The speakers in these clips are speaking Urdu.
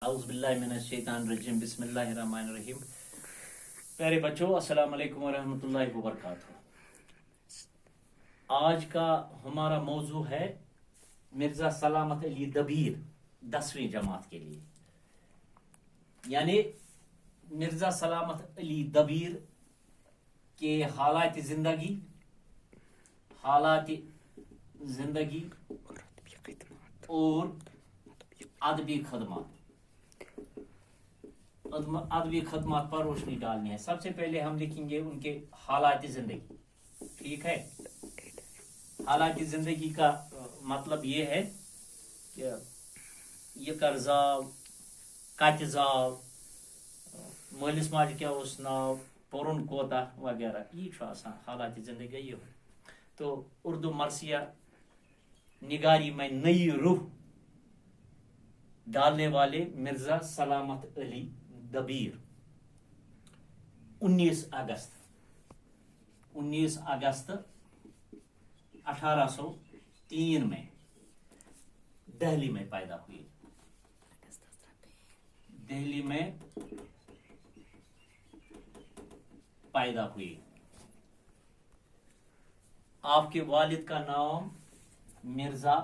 اعوذ باللہ من الشیطان الرجیم بسم اللہ الرحمن الرحیم. پیارے بچوں، السلام علیکم ورحمۃ اللہ وبرکاتہ. آج کا ہمارا موضوع ہے مرزا سلامت علی دبیر 10ویں جماعت کے لیے. یعنی مرزا سلامت علی دبیر کے حالات زندگی اور ادبی خدمات پر روشنی ڈالنی ہے. سب سے پہلے ہم لکھیں گے ان کے حالات زندگی. ٹھیک ہے. حالات زندگی کا مطلب یہ ہے کہ یہ کر زاو، کت زاو، مالس ماجہ کیا اس ناو، پورن کوتا وغیرہ. یہ آسان حالات زندگی یہ. تو اردو مرثیہ نگاری میں نئی روح ڈالنے والے مرزا سلامت علی دبیر 19 اگست 1803 میں دہلی میں پیدا ہوئے. آپ کے والد کا نام مرزا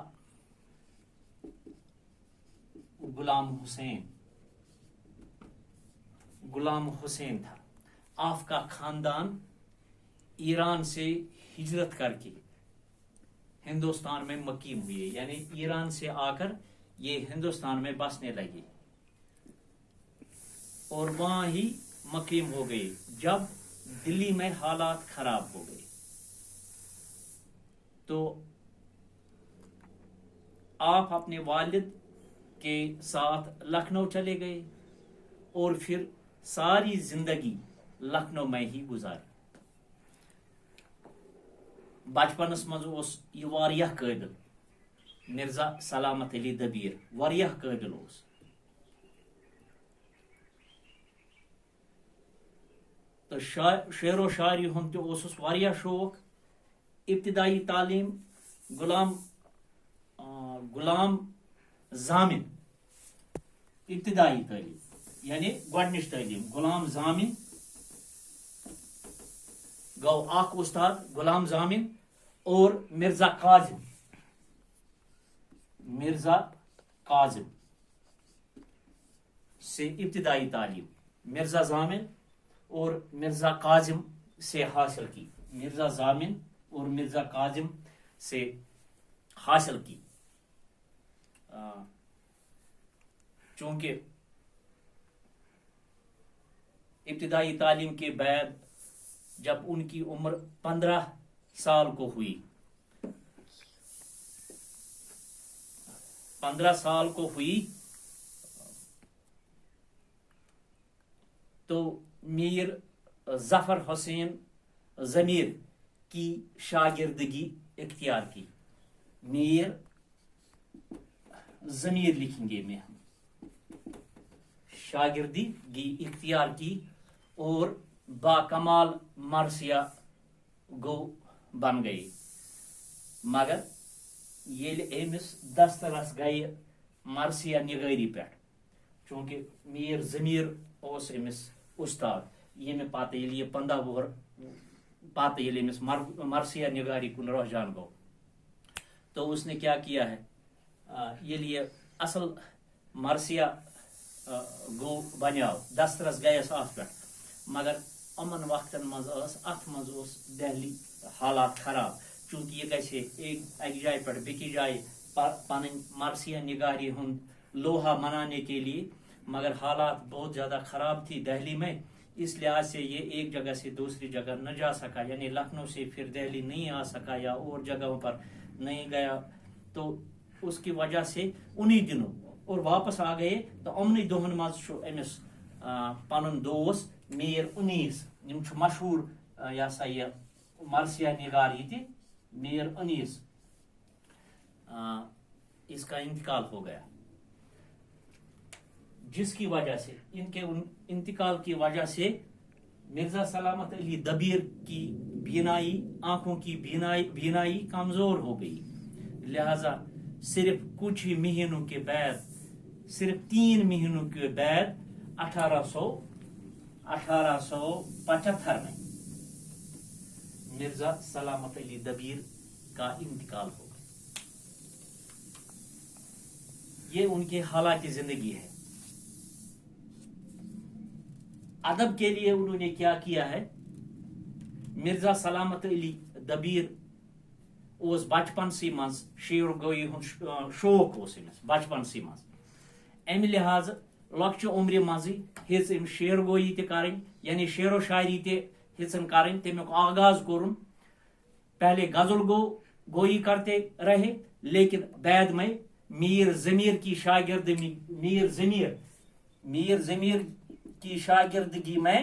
غلام حسین تھا. آپ کا خاندان ایران سے ہجرت کر کے ہندوستان میں مقیم ہوئے. یعنی ایران سے آ کر یہ ہندوستان میں بسنے لگے اور وہاں ہی مقیم ہو گئے جب دلی میں حالات خراب ہو گئے. تو آپ اپنے والد کے ساتھ لکھنؤ چلے گئے اور پھر ساری زندگی لکھنؤ میں ہی گزاری. بچپنس مز یہ واریاہ قابل مرزا سلامت علی دبیر واریاہ قابل اس. تو شعر و شاعری ہند تہ واریاہ شوق. ابتدائی تعلیم غلام زامن ابتدائی تعلیم یعنی گۄڈنِچ تعلیم غلام زامن گو اخ استاد غلام زامن اور مرزا کاظم سے ابتدائی تعلیم مرزا زامن اور مرزا کاظم سے حاصل کی. مرزا زامن اور مرزا کاظم سے حاصل کی. چونکہ ابتدائی تعلیم کے بعد جب ان کی عمر 15 سال کو ہوئی تو میر ظفر حسین ضمیر کی شاگردگی اختیار کی. میر ضمیر لکھیں گے میں ہم. شاگردگی اختیار کی اور با کمال مرثیہ گو بن گئی. مگر یل امس دسترس گئی مرثیہ نگاری پہ چونکہ میر ضمیر اس امس استاد یہ پتہ یل یہ 15 وہر پتہ یل امس مرثیہ نگاری کن رجحان گو تو اس نے کیا کیا ہے یل یہ اصل مرثیہ گو بنیاو دسترس گیس ات پہ. مگر امن وقتن مز ات مز دہلی حالات خراب چونکہ یہ گژھِ اکہ جائے پہ بیکہ جائے پن مرثیہ نگاری ہند لوہا منانے کے لیے. مگر حالات بہت زیادہ خراب تھی دہلی میں. اس لحاظ سے یہ ایک جگہ سے دوسری جگہ نہ جا سکا. یعنی لکھنؤ سے پھر دہلی نہیں آ سکا یا اور جگہوں پر نہیں گیا. تو اس کی وجہ سے انہی دنوں اور واپس آ گئے. تو امنی دہن مز امس پن دوست میر 19 مشہور یہ سا یہ مرثیہ نگار یہ میر 19 اس کا انتقال ہو گیا. جس کی وجہ سے ان کے انتقال کی وجہ سے مرزا سلامت علی دبیر کی آنکھوں کی بینائی کمزور ہو گئی. لہذا صرف کچھ ہی مہینوں کے بعد صرف 3 مہینوں کے بعد 1875 میں مرزا سلامت علی دبیر کا انتقال ہو گیا. یہ ان کے حالات زندگی ہے. ادب کے لیے انہوں نے کیا کیا ہے؟ مرزا سلامت علی دبیر اس بچپن سی مز شعر گوئی ہند شوق اس بچپن سی مز امہ لحاظ لکچہ عمر مزی ہیچ ام شعر گوئی تہ کریں یعنی شعر و شاعری تہ ہیچن کریں. تمیک آغاز کورن پہلے غزل گوئی کرتے رہے لیکن بعد میں میر ضمیر کی شاگردگی میں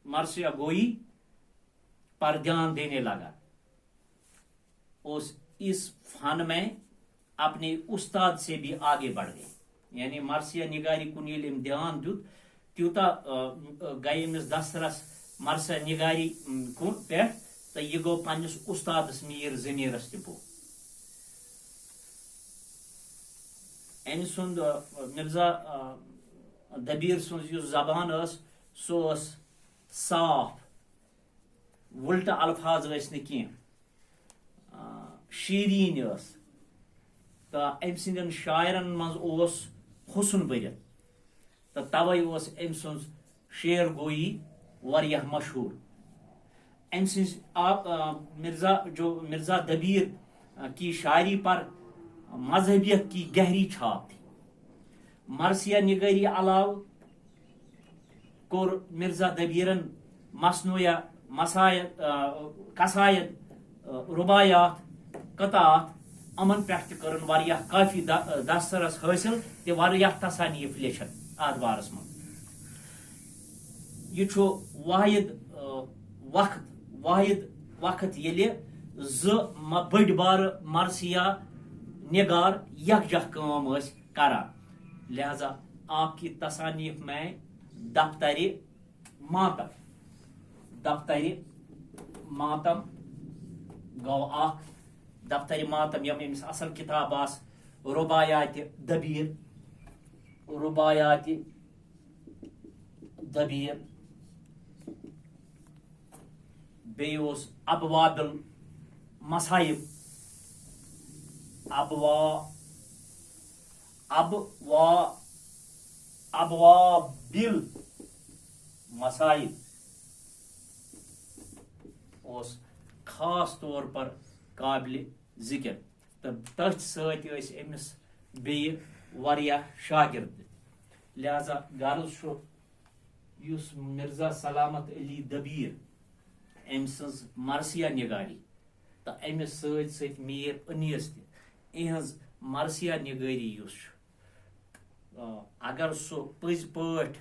مرثیہ گوئی پر دھیان دینے لگا. اس فن میں اپنے استاد سے بھی آگے بڑھ گئے. یعنی مرثیہ نگاری کن یل دھیان دیت تیوتا گئی امس دسترس مرثیہ نگاری کن پہ تو یہ گو پنس استادس میر ضمیرس تہ بو. ام سند مرزا دبیر سن زبان سو صاف ولٹہ الفاظ کی شیرین تو ام سندین شاعرن مز حسن برت تو توے ام سن شعر گوئی واریاہ مشہور. ام سز مرزا دبیر کی شاعری پر مذہبیت کی گہری چھاپ تھی. مرثیہ نگاری علاوہ کور مرزا دبیرن قصائد ربایات قطعات امن پہ کرن واریاہ کافی دسترس حاصل تہ واریاہ تصانیف لیکھن اتھ بارس من. یہ واحد وقت یل بڑ بار مرثیہ نگار یکجہ کام کران. لہذا آپ کی تصانیف میں دفتر ماتم گو دفتر ماتم یم امس اصل کتاب آس ربایات دبیر بیوس ابواب المصائب ابواب المصائب اس خاص طور پر قابل ذکر. تو تتھ ست امس بیٚیہِ واریاہ شاگرد. لہذا غرض یس مرزا سلامت علی دبیر ام سز مرثیہ نگاری تو امس ست میر انیس تہ اہز مرثیہ نگاری یس اگر سہ پز پاٹ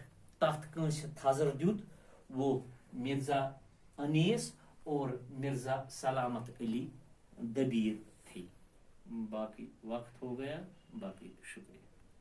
تتھ کنس تھزر دیت وہ مرزا انیس اور مرزا سلامت علی دبیر تھی. باقی وقت ہو گیا. باقی شکریہ.